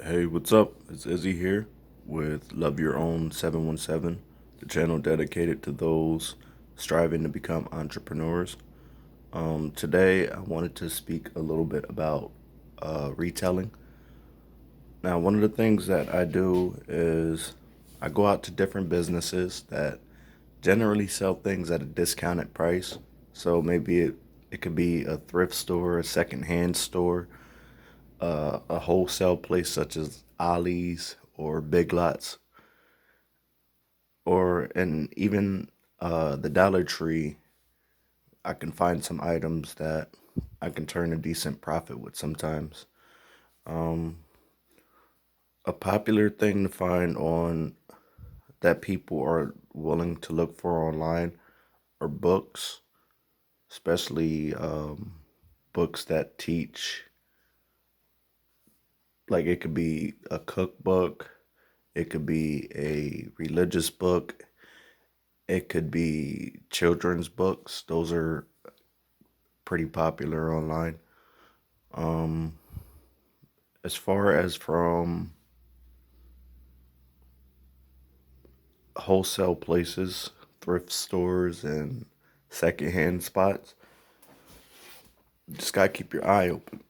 Hey, what's up? It's Izzy here with Love Your Own 717, the channel dedicated to those striving to become entrepreneurs. Today, I wanted to speak a little bit about retelling. Now, one of the things that I do is I go out to different businesses that generally sell things at a discounted price. So maybe it could be a thrift store, a secondhand store, a wholesale place such as Ollie's or Big Lots, and even the Dollar Tree. I can find some items that I can turn a decent profit with sometimes. Um, a popular thing to find on that people are willing to look for online are books, especially books that teach. Like it could be a cookbook, it could be a religious book, it could be children's books. Those are pretty popular online. Um, as far as from wholesale places, thrift stores, and secondhand spots, you just gotta keep your eye open.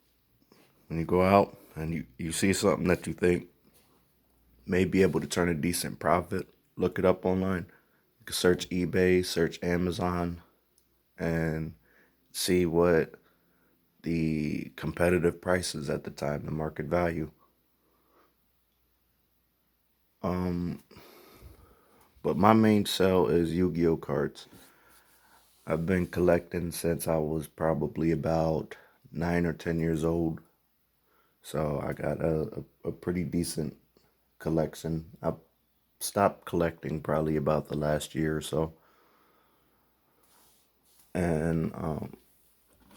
When you go out and you see something that you think may be able to turn a decent profit, look it up online. You can search eBay, search Amazon, and see what the competitive prices at the time, the market value. Um, but my main sell is Yu-Gi-Oh cards. I've been collecting since I was probably about 9 or 10 years old. So I got a pretty decent collection. I stopped collecting probably about the last year or so. And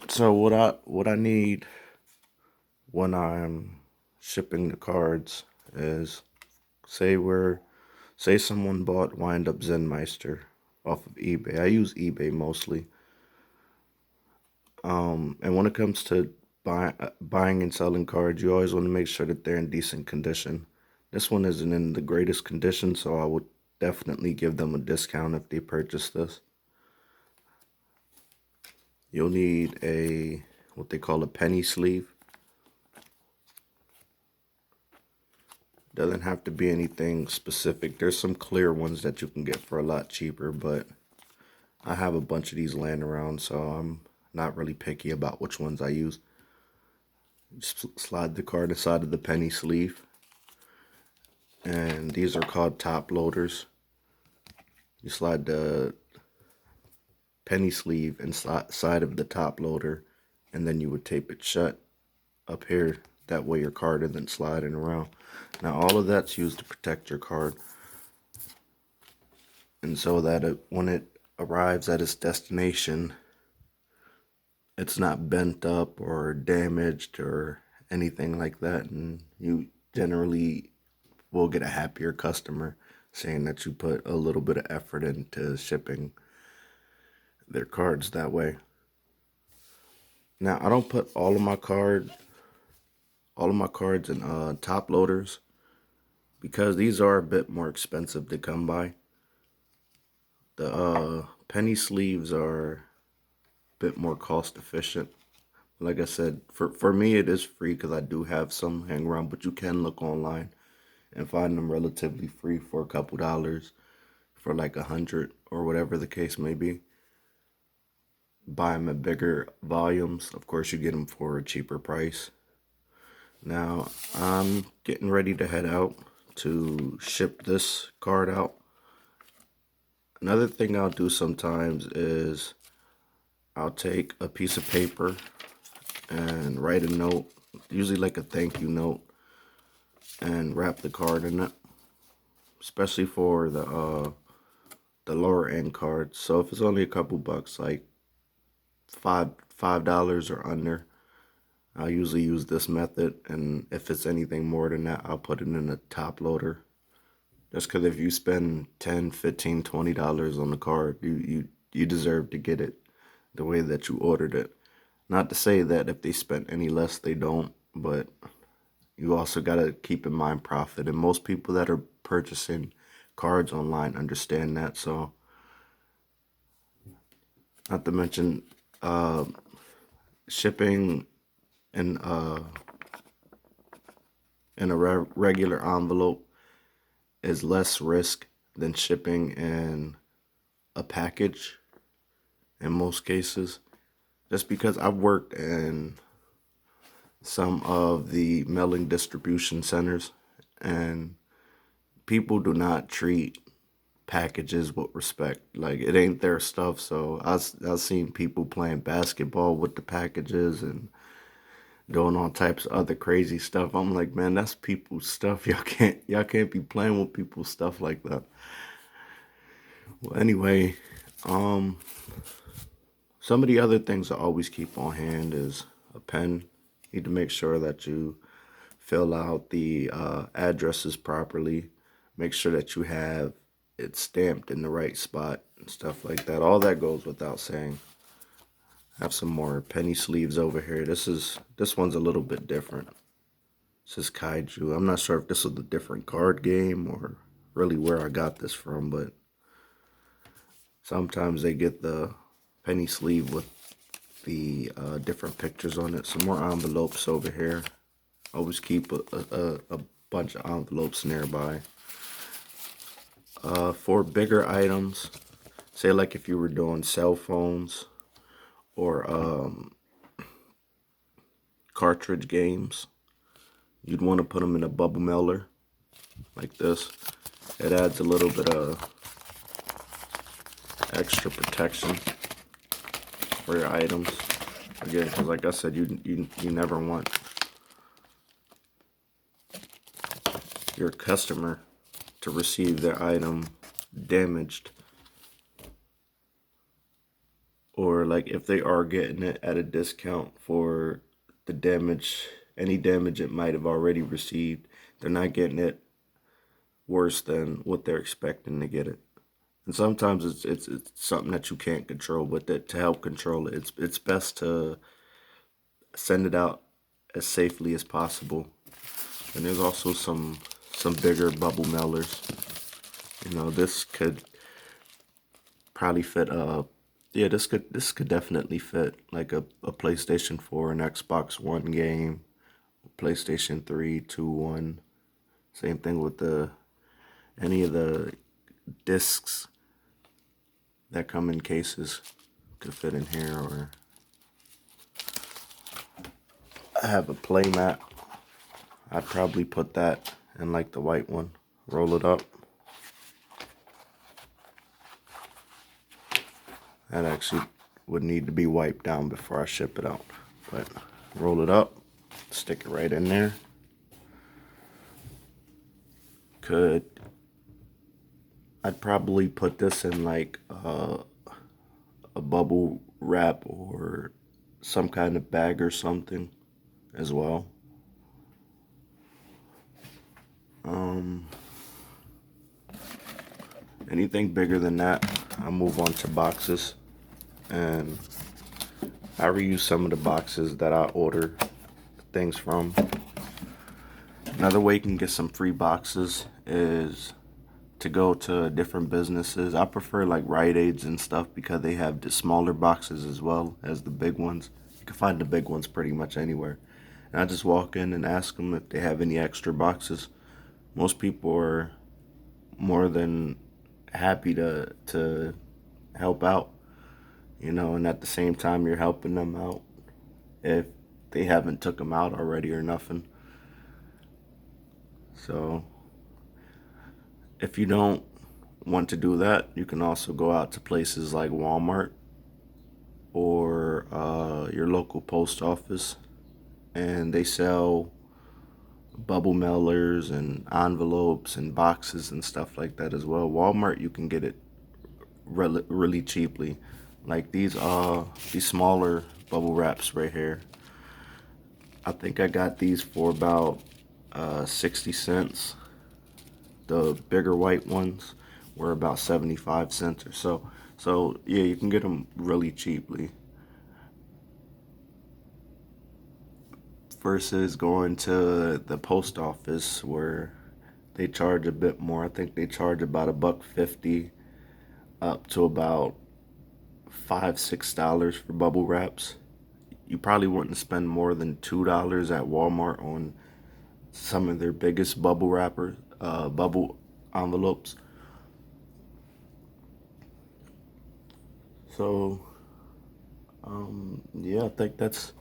so what I need when I'm shipping the cards is say someone bought Wind Up Zenmeister off of eBay. I use eBay mostly. And when it comes to buying and selling cards, you always want to make sure that they're in decent condition. This one isn't in the greatest condition, so I would definitely give them a discount if they purchase this. You'll need what they call a penny sleeve. Doesn't have to be anything specific. There's some clear ones that you can get for a lot cheaper, but I have a bunch of these laying around, so I'm not really picky about which ones I use. Just slide the card inside of the penny sleeve, and these are called top loaders. You slide the penny sleeve inside of the top loader, and then you would tape it shut up here. That way your card isn't sliding around. Now all of that's used to protect your card, and so that when it arrives at its destination, it's not bent up or damaged or anything like that, and you generally will get a happier customer saying that you put a little bit of effort into shipping their cards that way. Now I don't put all of my cards in top loaders because these are a bit more expensive to come by. The penny sleeves are a bit more cost efficient. Like I said, for me it is free because I do have some hang around, but you can look online and find them relatively free for a couple dollars, for like 100 or whatever the case may be. Buy them at bigger volumes. Of course, you get them for a cheaper price. Now, I'm getting ready to head out to ship this card out. Another thing I'll do sometimes is I'll take a piece of paper and write a note, usually like a thank you note, and wrap the card in it, especially for the lower end cards. So if it's only a couple bucks, like $5 or under, I'll usually use this method, and if it's anything more than that, I'll put it in a top loader. Just because if you spend $10, $15, $20 on the card, you deserve to get it the way that you ordered it. Not to say that if they spent any less, they don't, but you also got to keep in mind profit. And most people that are purchasing cards online understand that. So, not to mention shipping in in a regular envelope is less risk than shipping in a package in most cases. Just because I've worked in some of the mailing distribution centers, and people do not treat packages with respect. Like, it ain't their stuff. So I've seen people playing basketball with the packages and doing all types of other crazy stuff. I'm like, man, that's people's stuff. Y'all can't be playing with people's stuff like that. Well, anyway, um, some of the other things I always keep on hand is a pen. You need to make sure that you fill out the addresses properly. Make sure that you have it stamped in the right spot and stuff like that. All that goes without saying. I have some more penny sleeves over here. This one's a little bit different. This is Kaiju. I'm not sure if this was a different card game or really where I got this from, but sometimes they get the penny sleeve with the different pictures on it. Some more envelopes over here. Always keep a bunch of envelopes nearby. For bigger items, say like if you were doing cell phones or cartridge games, you'd want to put them in a bubble mailer like this. It adds a little bit of extra protection for your items. Again, because like I said, you never want your customer to receive their item damaged, or like if they are getting it at a discount for the damage, any damage it might have already received, they're not getting it worse than what they're expecting to get it. And sometimes it's something that you can't control, but that to help control it, it's best to send it out as safely as possible. And there's also some bigger bubble mailers. You know, this could probably fit yeah, this could definitely fit like a PlayStation 4 and Xbox One game, PlayStation 3, 2, 1. Same thing with any of the discs that come in cases could fit in here. Or I have a play mat. I'd probably put that in like the white one. Roll it up. That actually would need to be wiped down before I ship it out. But roll it up, stick it right in there. I'd probably put this in like a bubble wrap or some kind of bag or something as well. Anything bigger than that, I'll move on to boxes. And I reuse some of the boxes that I order things from. Another way you can get some free boxes is to go to different businesses. I prefer like Rite Aids and stuff because they have the smaller boxes as well as the big ones. You can find the big ones pretty much anywhere. And I just walk in and ask them if they have any extra boxes. Most people are more than happy to help out, you know, and at the same time you're helping them out if they haven't took them out already or nothing. So if you don't want to do that, you can also go out to places like Walmart or your local post office, and they sell bubble mailers and envelopes and boxes and stuff like that as well. Walmart, you can get it really cheaply. Like these smaller bubble wraps right here. I think I got these for about 60 cents. The bigger white ones were about 75 cents or so. So yeah, you can get them really cheaply. versus going to the post office where they charge a bit more. I think they charge about $1.50 up to about $5-6 for bubble wraps. You probably wouldn't spend more than $2 at Walmart on some of their biggest bubble wrappers, bubble envelopes. So, yeah, I think that's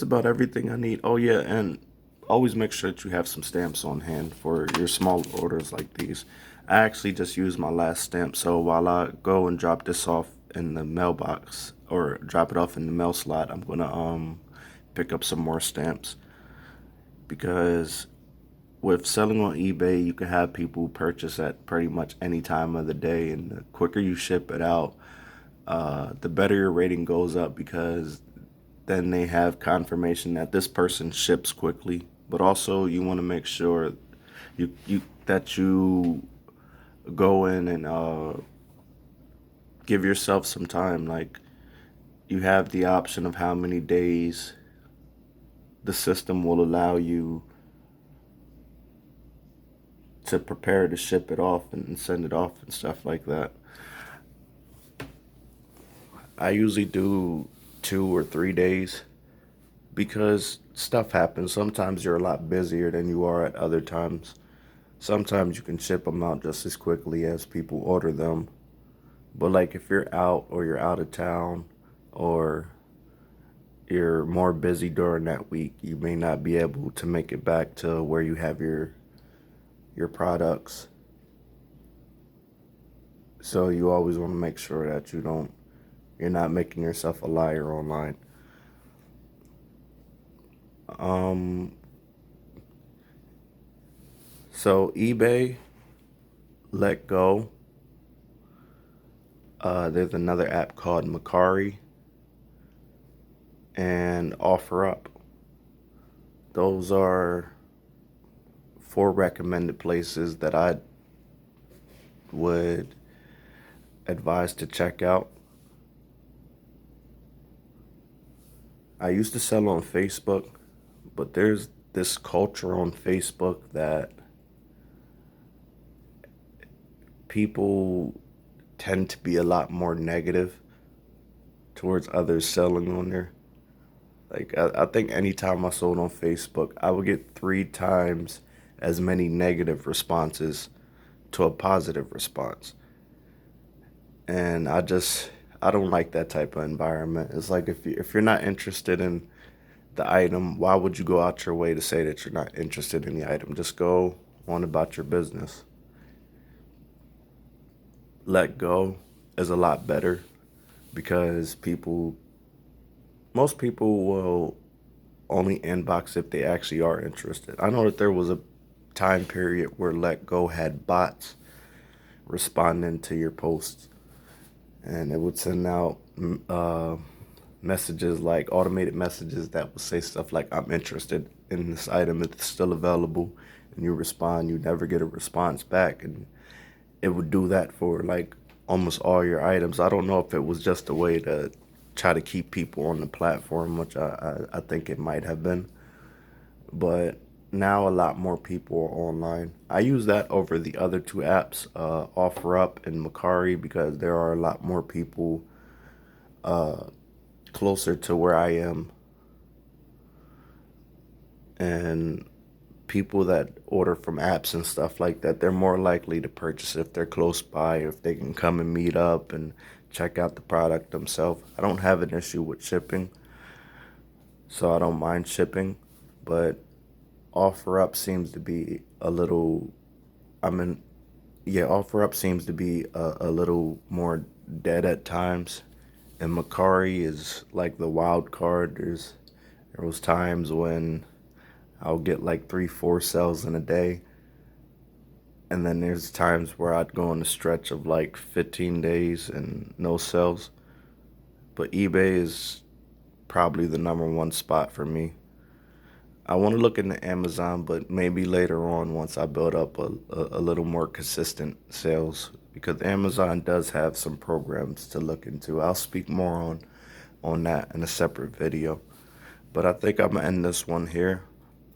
about everything I need. Oh yeah, and always make sure that you have some stamps on hand for your small orders like these. I actually just used my last stamp, so while I go and drop this off in the mailbox or drop it off in the mail slot, I'm gonna pick up some more stamps because with selling on eBay, you can have people purchase at pretty much any time of the day, and the quicker you ship it out, the better your rating goes up because then they have confirmation that this person ships quickly. But also, you want to make sure you go in and give yourself some time. Like you have the option of how many days the system will allow you to prepare to ship it off and send it off and stuff like that. I usually do 2 or 3 days because stuff happens. Sometimes you're a lot busier than you are at other times. Sometimes you can ship them out just as quickly as people order them. But like if you're out or you're out of town or you're more busy during that week, you may not be able to make it back to where you have your products. So you always want to make sure that you're not making yourself a liar online. So eBay, Let Go. There's another app called Macari and OfferUp. Those are 4 recommended places that I would advise to check out. I used to sell on Facebook, but there's this culture on Facebook that people tend to be a lot more negative towards others selling on there. Like I think anytime I sold on Facebook, I would get 3 times as many negative responses to a positive response. And I don't like that type of environment. It's like if you're not interested in the item, why would you go out your way to say that you're not interested in the item? Just go on about your business. Let Go is a lot better because most people will only inbox if they actually are interested. I know that there was a time period where Let Go had bots responding to your posts, and it would send out messages, like automated messages that would say stuff like, I'm interested in this item, it's still available, and you respond, you never get a response back, and it would do that for like almost all your items. I don't know if it was just a way to try to keep people on the platform, which I think it might have been, but now a lot more people are online. I use that over the other 2 apps, OfferUp and Macari, because there are a lot more people closer to where I am, and people that order from apps and stuff like that, they're more likely to purchase if they're close by, if they can come and meet up and check out the product themselves. I don't have an issue with shipping, so I don't mind shipping, but OfferUp seems to be a little, OfferUp seems to be a little more dead at times, and Macari is like the wild card. There was times when I'll get like 3-4 sales in a day, and then there's times where I'd go on a stretch of like 15 days and no sales. But eBay is probably the #1 spot for me. I want to look into Amazon, but maybe later on once I build up a little more consistent sales, because Amazon does have some programs to look into. I'll speak more on that in a separate video. But I think I'm going to end this one here.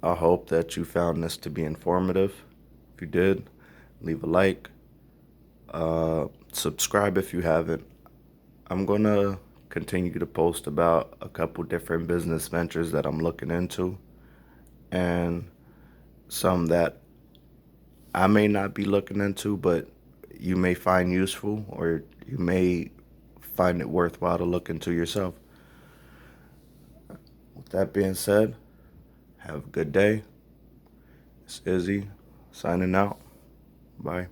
I hope that you found this to be informative. If you did, leave a like. Subscribe if you haven't. I'm going to continue to post about a couple different business ventures that I'm looking into, and some that I may not be looking into, but you may find useful, or you may find it worthwhile to look into yourself. With that being said, have a good day. It's Izzy signing out. Bye.